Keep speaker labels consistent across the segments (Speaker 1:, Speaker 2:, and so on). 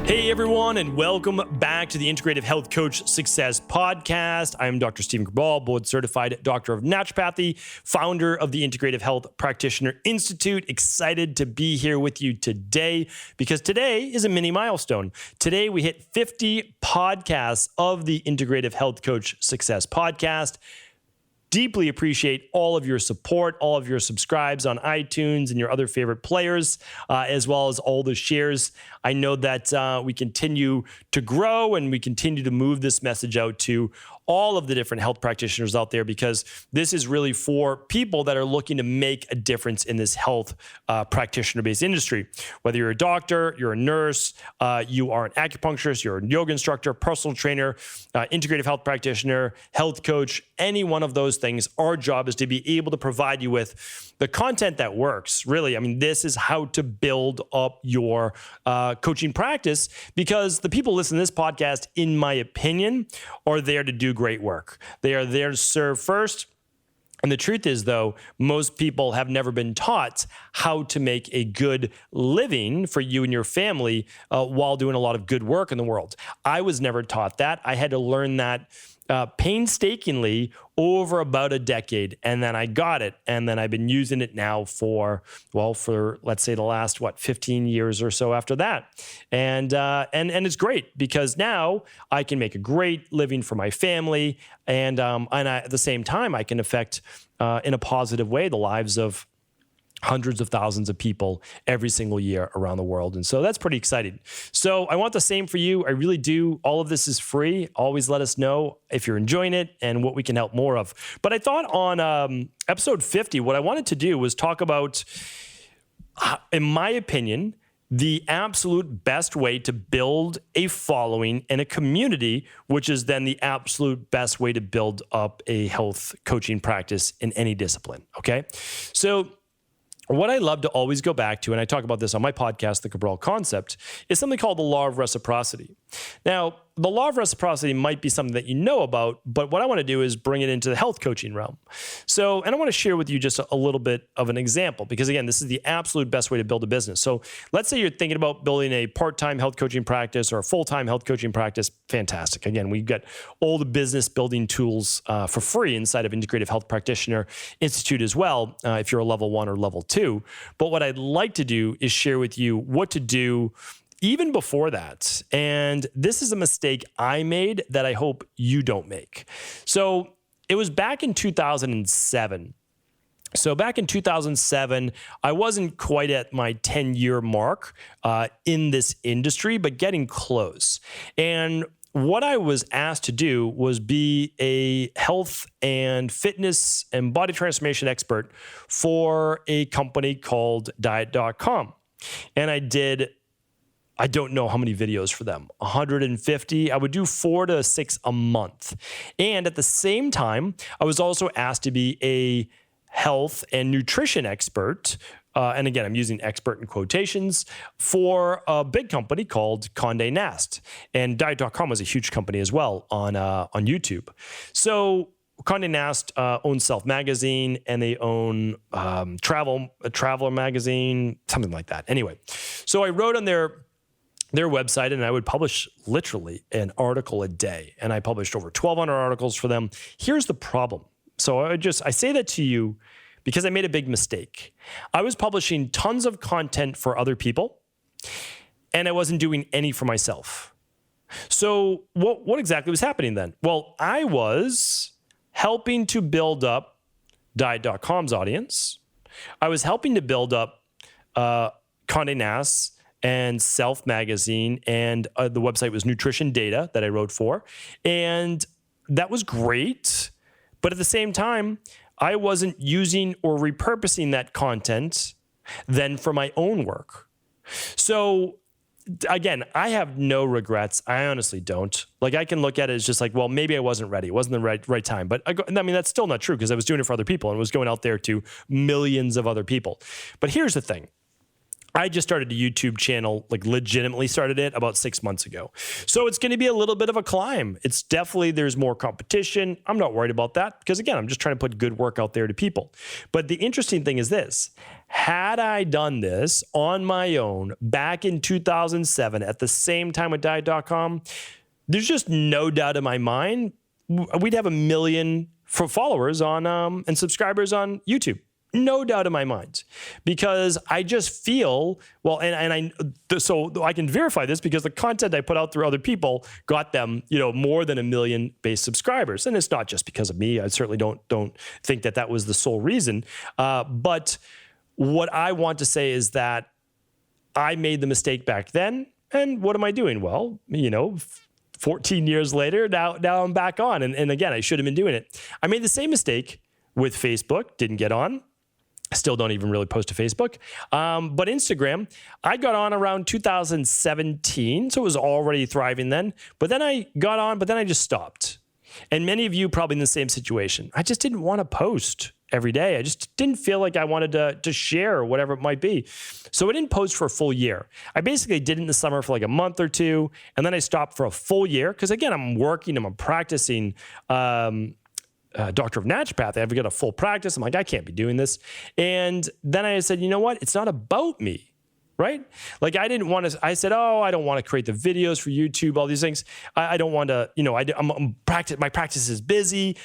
Speaker 1: Hey everyone, and welcome back to the Integrative Health Coach Success Podcast. I'm Dr. Stephen Cabral, board certified doctor of naturopathy, founder of the Integrative Health Practitioner Institute. Excited to be here with you today because today is a mini milestone. Today we hit 50 podcasts of the Integrative Health Coach Success Podcast. Deeply appreciate all of your support, all of your subscribes on iTunes and your other favorite players, as well as all the shares. I know that we continue to grow and we continue to move this message out to all of the different health practitioners out there, because this is really for people that are looking to make a difference in this health practitioner-based industry. Whether you're a doctor, you're a nurse, you are an acupuncturist, you're a yoga instructor, personal trainer, integrative health practitioner, health coach, any one of those things, our job is to be able to provide you with the content that works. Really, I mean, this is how to build up your coaching practice, because the people listening to this podcast, in my opinion, are there to do great work. They are there to serve first. And the truth is, though, most people have never been taught how to make a good living for you and your family while doing a lot of good work in the world. I was never taught that. I had to learn that painstakingly over about a decade, and then I got it, and then I've been using it now for let's say the last 15 years or so after that, and it's great because now I can make a great living for my family, and at the same time I can affect in a positive way the lives of hundreds of thousands of people every single year around the world. And so that's pretty exciting. So I want the same for you. I really do. All of this is free. Always let us know if you're enjoying it and what we can help more of. But I thought on episode 50, what I wanted to do was talk about, in my opinion, the absolute best way to build a following and a community, which is then the absolute best way to build up a health coaching practice in any discipline. Okay. So what I love to always go back to, and I talk about this on my podcast, The Cabral Concept, is something called the law of reciprocity. Now, the law of reciprocity might be something that you know about, but what I want to do is bring it into the health coaching realm. So, and I want to share with you just a little bit of an example, because again, this is the absolute best way to build a business. So let's say you're thinking about building a part-time health coaching practice or a full-time health coaching practice. Fantastic. Again, we've got all the business building tools for free inside of Integrative Health Practitioner Institute as well, if you're a level 1 or level 2. But what I'd like to do is share with you what to do even before that. And this is a mistake I made that I hope you don't make. So it was back in 2007. So back in 2007, I wasn't quite at my 10-year mark in this industry, but getting close. And what I was asked to do was be a health and fitness and body transformation expert for a company called Diet.com. And I don't know how many videos for them, 150. I would do 4 to 6 a month. And at the same time, I was also asked to be a health and nutrition expert. And again, I'm using expert in quotations, for a big company called Condé Nast. And Diet.com was a huge company as well on YouTube. So Condé Nast owns Self Magazine, and they own Traveler Magazine, something like that. Anyway, so I wrote on their website, and I would publish literally an article a day. And I published over 1,200 articles for them. Here's the problem. So I say that to you because I made a big mistake. I was publishing tons of content for other people, and I wasn't doing any for myself. So what exactly was happening then? Well, I was helping to build up Diet.com's audience. I was helping to build up Condé Nast and Self Magazine, and the website was Nutrition Data that I wrote for. And that was great. But at the same time, I wasn't using or repurposing that content then for my own work. So again, I have no regrets. I honestly don't. Like, I can look at it as just like, well, maybe I wasn't ready. It wasn't the right time. But I mean, that's still not true, because I was doing it for other people and was going out there to millions of other people. But here's the thing. I just started a YouTube channel, like legitimately started it about 6 months ago. So it's going to be a little bit of a climb. It's definitely, there's more competition. I'm not worried about that because again, I'm just trying to put good work out there to people. But the interesting thing is this, had I done this on my own back in 2007 at the same time with diet.com, there's just no doubt in my mind, we'd have 1 million followers on and subscribers on YouTube. No doubt in my mind, because I just feel, well, so I can verify this because the content I put out through other people got them, more than 1 million base subscribers. And it's not just because of me. I certainly don't think that was the sole reason. But what I want to say is that I made the mistake back then. And what am I doing? Well, 14 years later, now I'm back on. And again, I should have been doing it. I made the same mistake with Facebook, didn't get on. Still don't even really post to Facebook. But Instagram, I got on around 2017, so it was already thriving then. But then I got on, but then I just stopped. And many of you probably in the same situation. I just didn't want to post every day. I just didn't feel like I wanted to share or whatever it might be. So I didn't post for a full year. I basically did it in the summer for like a month or two, and then I stopped for a full year because again, I'm working, I'm practicing Doctor of Naturopathy. I've got a full practice. I'm like, I can't be doing this. And then I said, you know what? It's not about me, right? Like I didn't want to, I said, I don't want to create the videos for YouTube, all these things. I don't want to, my practice is busy.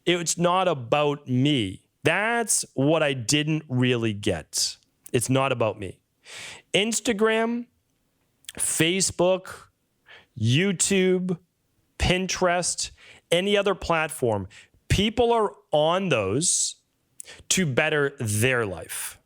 Speaker 1: It's not about me. That's what I didn't really get. It's not about me. Instagram, Facebook, YouTube, Pinterest, any other platform, people are on those to better their life.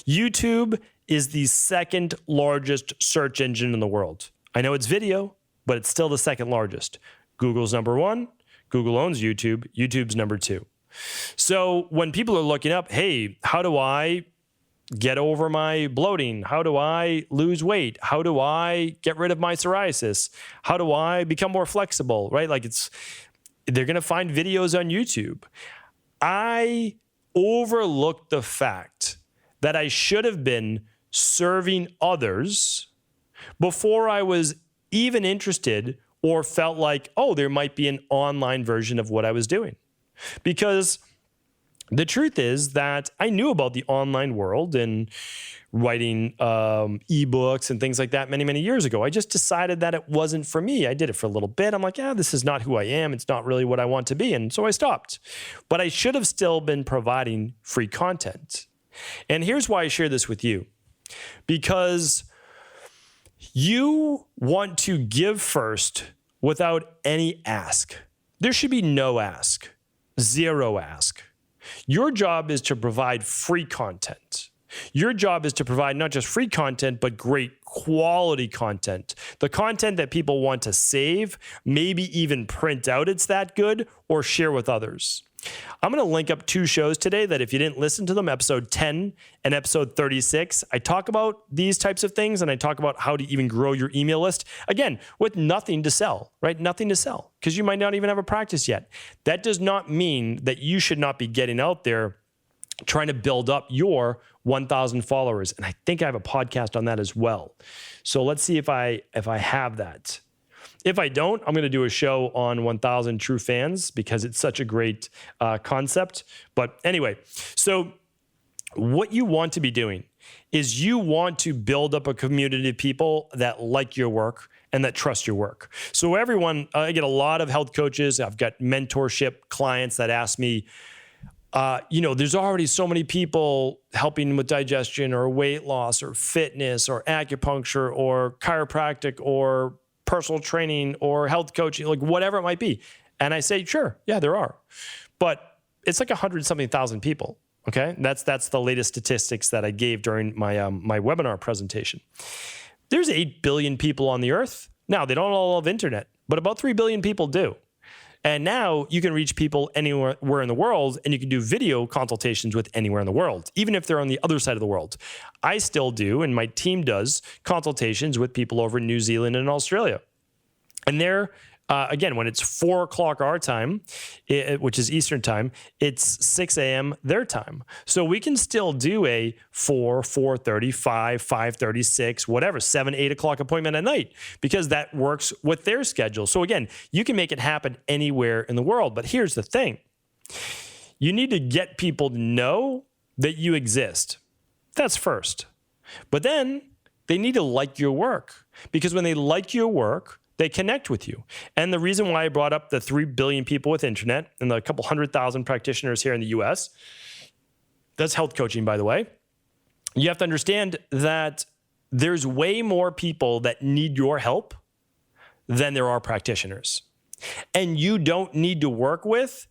Speaker 1: YouTube is the second largest search engine in the world. I know it's video, but it's still the second largest. Google's number one. Google owns YouTube. YouTube's number two. So when people are looking up, hey, how do I get over my bloating? How do I lose weight? How do I get rid of my psoriasis? How do I become more flexible, right? They're going to find videos on YouTube. I overlooked the fact that I should have been serving others before I was even interested or felt like, there might be an online version of what I was doing. Because the truth is that I knew about the online world and writing ebooks and things like that many, many years ago. I just decided that it wasn't for me. I did it for a little bit. I'm like, this is not who I am. It's not really what I want to be. And so I stopped. But I should have still been providing free content. And here's why I share this with you. Because you want to give first without any ask. There should be no ask, zero ask. Your job is to provide free content. Your job is to provide not just free content, but great quality content. The content that people want to save, maybe even print out it's that good, or share with others. I'm going to link up 2 shows today that if you didn't listen to them, episode 10 and episode 36, I talk about these types of things and I talk about how to even grow your email list. Again, with nothing to sell, right? Nothing to sell because you might not even have a practice yet. That does not mean that you should not be getting out there trying to build up your 1,000 followers. And I think I have a podcast on that as well. So let's see if I have that. If I don't, I'm going to do a show on 1,000 true fans because it's such a great concept. But anyway, so what you want to be doing is you want to build up a community of people that like your work and that trust your work. So everyone, I get a lot of health coaches. I've got mentorship clients that ask me, there's already so many people helping with digestion or weight loss or fitness or acupuncture or chiropractic or personal training or health coaching, like whatever it might be. And I say, sure, yeah, there are. But it's like 100-something thousand people, okay? That's the latest statistics that I gave during my my webinar presentation. There's 8 billion people on the earth. Now, they don't all have internet, but about 3 billion people do. And now you can reach people anywhere in the world, and you can do video consultations with anywhere in the world, even if they're on the other side of the world. I still do, and my team does, consultations with people over in New Zealand and Australia. And they're Again, when it's 4 o'clock our time, which is Eastern time, it's 6 a.m. their time. So we can still do a 4, 4:30, 5, 5:30, 6, whatever, 7, 8 o'clock appointment at night, because that works with their schedule. So again, you can make it happen anywhere in the world. But here's the thing. You need to get people to know that you exist. That's first. But then they need to like your work, because when they like your work, they connect with you. And the reason why I brought up the 3 billion people with internet and the couple 100,000 practitioners here in the US, that's health coaching, by the way. You have to understand that there's way more people that need your help than there are practitioners. And you don't need to work with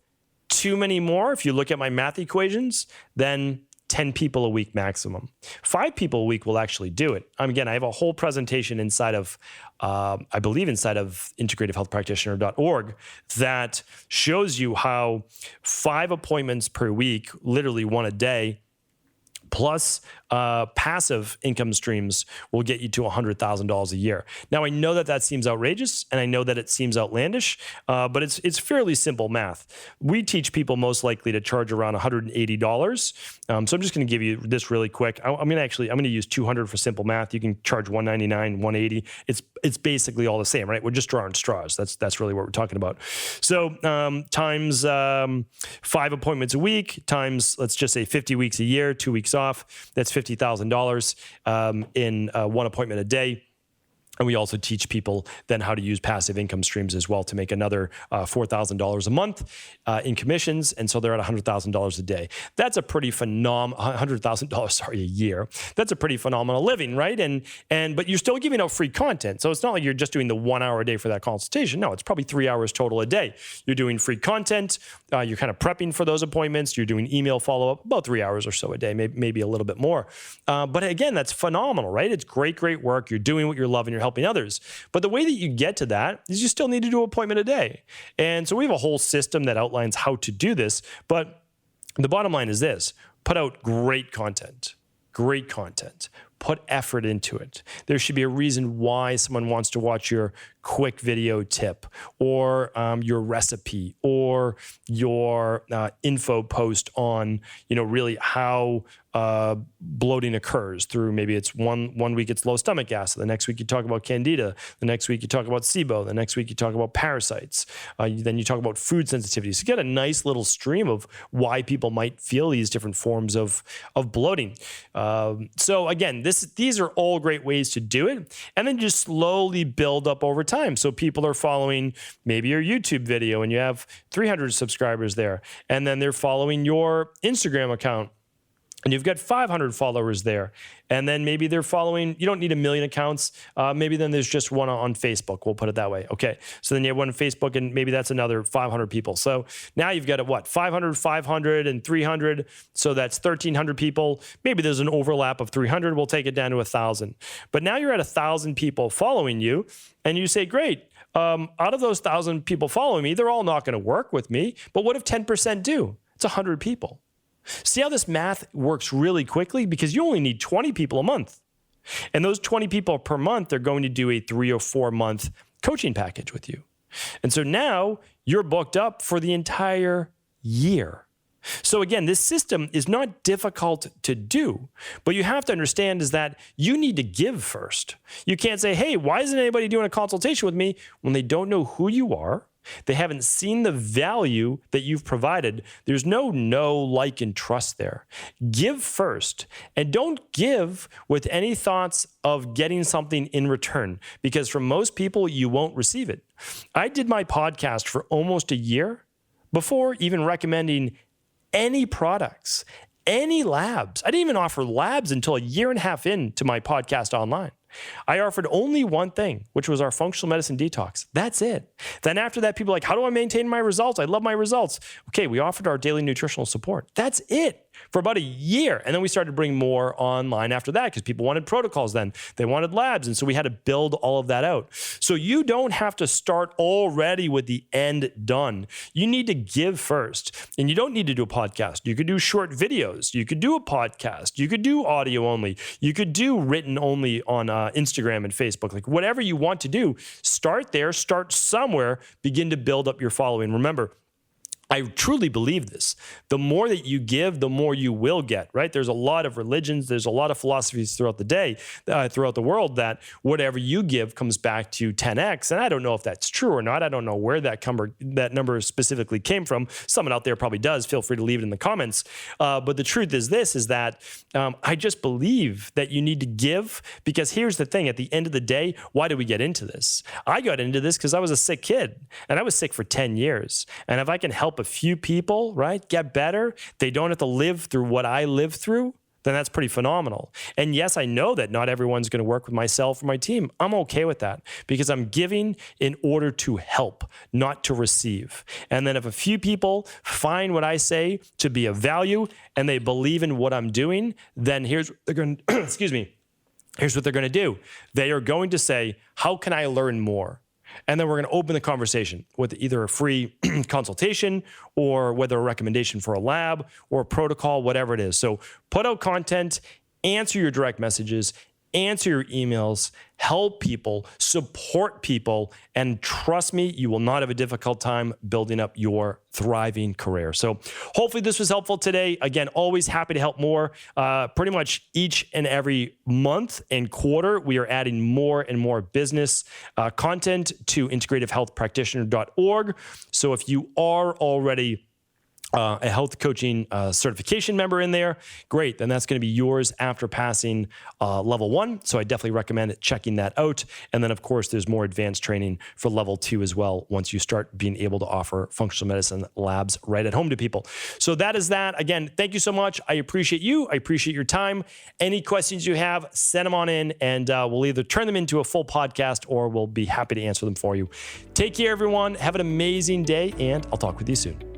Speaker 1: too many more, if you look at my math equations, than 10 people a week maximum. 5 people a week will actually do it. Again, I have a whole presentation inside of, I believe inside of integrativehealthpractitioner.org that shows you how 5 appointments per week, literally 1 a day, plus passive income streams will get you to $100,000 a year. Now, I know that that seems outrageous, and I know that it seems outlandish, but it's fairly simple math. We teach people most likely to charge around $180. So I'm just going to give you this really quick. I'm going to use 200 for simple math. You can charge $199, $180. It's basically all the same, right? We're just drawing straws. That's really what we're talking about. So times 5 appointments a week times, let's just say 50 weeks a year, 2 weeks off. That's $50,000 in 1 appointment a day. And we also teach people then how to use passive income streams as well to make another $4,000 a month in commissions. And so they're at $100,000 a day. That's a pretty phenomenal, $100,000, a year. That's a pretty phenomenal living, right? But you're still giving out free content. So it's not like you're just doing the 1 hour a day for that consultation. No, it's probably 3 hours total a day. You're doing free content. You're kind of prepping for those appointments. You're doing email follow-up, about 3 hours or so a day, maybe a little bit more. But again, that's phenomenal, right? It's great work. You're doing what you're loving. You're helping others. But the way that you get to that is you still need to do an appointment a day. And so we have a whole system that outlines how to do this. But the bottom line is this: put out great content. Put effort into it. There should be a reason why someone wants to watch your quick video tip or your recipe or your info post on, really how bloating occurs through, maybe it's one week it's low stomach acid, the next week you talk about candida, the next week you talk about SIBO, the next week you talk about parasites, then you talk about food sensitivity. So you get a nice little stream of why people might feel these different forms of bloating. So again, these are all great ways to do it, and then just slowly build up over time. So people are following maybe your YouTube video and you have 300 subscribers there, and then they're following your Instagram account and you've got 500 followers there. And then maybe they're following, you don't need 1 million accounts. Maybe then there's just one on Facebook. We'll put it that way. Okay. So then you have one on Facebook and maybe that's another 500 people. So now you've got 500, and 300. So that's 1,300 people. Maybe there's an overlap of 300. We'll take it down to 1,000. But now you're at 1,000 people following you and you say, great. Out of those 1,000 people following me, they're all not going to work with me. But what if 10% do? It's 100 people. See how this math works really quickly? Because you only need 20 people a month. And those 20 people per month are going to do a 3 or 4 month coaching package with you. And so now you're booked up for the entire year. So again, this system is not difficult to do, but you have to understand is that you need to give first. You can't say, hey, why isn't anybody doing a consultation with me, when they don't know who you are? They haven't seen the value that you've provided. There's no know, like, and trust there. Give first, and don't give with any thoughts of getting something in return, because for most people, you won't receive it. I did my podcast for almost a year before even recommending any products, any labs. I didn't even offer labs until 1.5 years into my podcast online. I offered only one thing, which was our functional medicine detox. That's it. Then after that, people are like, how do I maintain my results? I love my results. Okay, we offered our daily nutritional support. That's it. for about a year. And then we started to bring more online after that because people wanted protocols then. They wanted labs. And so we had to build all of that out. So you don't have to start already with the end done. You need to give first. And you don't need to do a podcast. You could do short videos. You could do a podcast. You could do audio only. You could do written only on Instagram and Facebook. Like whatever you want to do, start there, start somewhere, begin to build up your following. Remember, I truly believe this. The more that you give, the more you will get, right? There's a lot of religions, there's a lot of philosophies throughout the day, throughout the world, that whatever you give comes back to 10x. And I don't know if that's true or not. I don't know where that number specifically came from. Someone out there probably does. Feel free to leave it in the comments. But the truth is this, is that I just believe that you need to give, because here's the thing. At the end of the day, why did we get into this? I got into this because I was a sick kid, and I was sick for 10 years. And if I can help a few people, right, get better, they don't have to live through what I lived through, then that's pretty phenomenal. And yes, I know that not everyone's going to work with myself or my team. I'm okay with that because I'm giving in order to help, not to receive. And then if a few people find what I say to be of value and they believe in what I'm doing, then here's what they're going to, excuse me, here's what they're going to do. They are going to say, how can I learn more? And then we're going to open the conversation with either a free consultation or whether a recommendation for a lab or a protocol, whatever it is. So put out content, answer your direct messages, answer your emails, help people, support people, and trust me, you will not have a difficult time building up your thriving career. So hopefully this was helpful today. Again, always happy to help more. Pretty much each and every month and quarter, we are adding more and more business content to integrativehealthpractitioner.org. So if you are already a health coaching certification member in there, great. Then that's going to be yours after passing level 1. So I definitely recommend checking that out. And then, of course, there's more advanced training for level 2 as well once you start being able to offer functional medicine labs right at home to people. So that is that. Again, thank you so much. I appreciate you. I appreciate your time. Any questions you have, send them on in, and we'll either turn them into a full podcast or we'll be happy to answer them for you. Take care, everyone. Have an amazing day, and I'll talk with you soon.